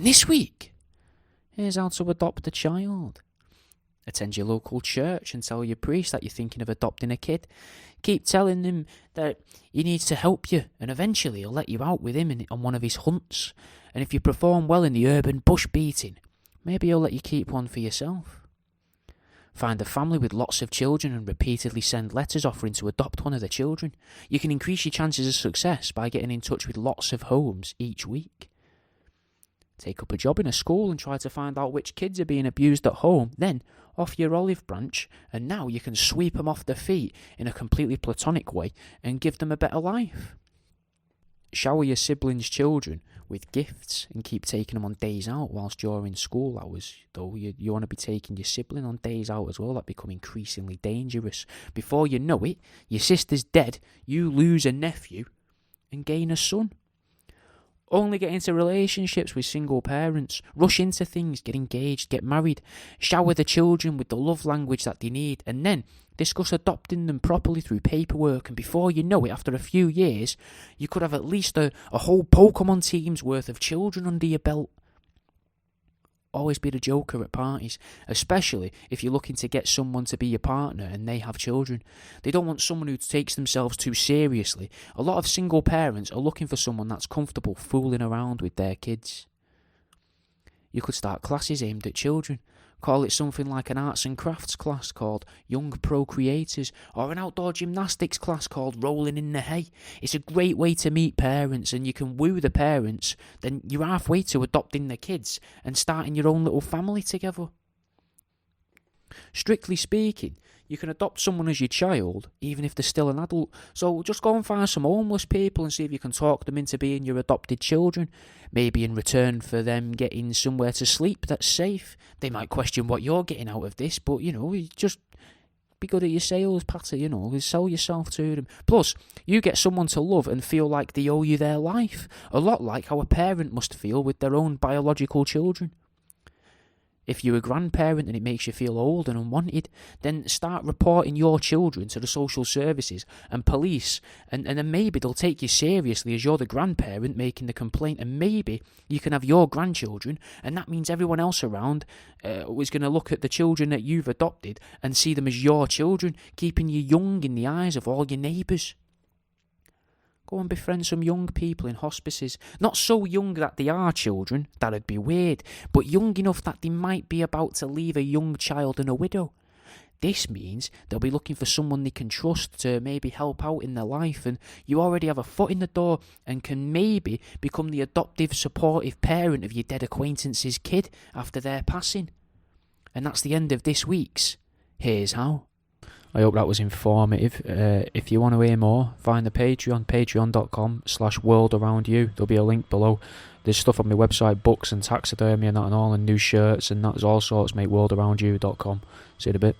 This week, here's how to adopt a child. Attend your local church and tell your priest that you're thinking of adopting a kid. Keep telling him that he needs to help you, and eventually he'll let you out with him on one of his hunts. And if you perform well in the urban bush beating, maybe he'll let you keep one for yourself. Find a family with lots of children and repeatedly send letters offering to adopt one of the children. You can increase your chances of success by getting in touch with lots of homes each week. Take up a job in a school and try to find out which kids are being abused at home. Then, off your olive branch, and now you can sweep them off their feet in a completely platonic way and give them a better life. Shower your siblings' children with gifts and keep taking them on days out whilst you're in school hours. Though you want to be taking your sibling on days out as well. That become increasingly dangerous. Before you know it, your sister's dead, you lose a nephew and gain a son. Only get into relationships with single parents. Rush into things, get engaged, get married. Shower the children with the love language that they need, and then discuss adopting them properly through paperwork. And before you know it, after a few years, you could have at least a whole Pokemon team's worth of children under your belt. Always be the joker at parties, especially if you're looking to get someone to be your partner and they have children. They don't want someone who takes themselves too seriously. A lot of single parents are looking for someone that's comfortable fooling around with their kids. You could start classes aimed at children. Call it something like an arts and crafts class called Young Procreators, or an outdoor gymnastics class called Rolling in the Hay. It's a great way to meet parents, and you can woo the parents, then you're halfway to adopting the kids and starting your own little family together. Strictly speaking, you can adopt someone as your child, even if they're still an adult. So just go and find some homeless people and see if you can talk them into being your adopted children. Maybe in return for them getting somewhere to sleep that's safe. They might question what you're getting out of this, but, you just be good at your sales patter, sell yourself to them. Plus, you get someone to love and feel like they owe you their life. A lot like how a parent must feel with their own biological children. If you're a grandparent and it makes you feel old and unwanted, then start reporting your children to the social services and police, and then maybe they'll take you seriously as you're the grandparent making the complaint, and maybe you can have your grandchildren, and that means everyone else around is going to look at the children that you've adopted and see them as your children, keeping you young in the eyes of all your neighbours. Go and befriend some young people in hospices. Not so young that they are children, that'd be weird, but young enough that they might be about to leave a young child and a widow. This means they'll be looking for someone they can trust to maybe help out in their life, and you already have a foot in the door and can maybe become the adoptive, supportive parent of your dead acquaintance's kid after their passing. And that's the end of this week's Here's How. I hope that was informative. If you want to hear more, find the Patreon, patreon.com/worldaroundyou. There'll be a link below. There's stuff on my website, books and taxidermy and that and all, and new shirts and that's all sorts, mate, worldaroundyou.com. See you in a bit.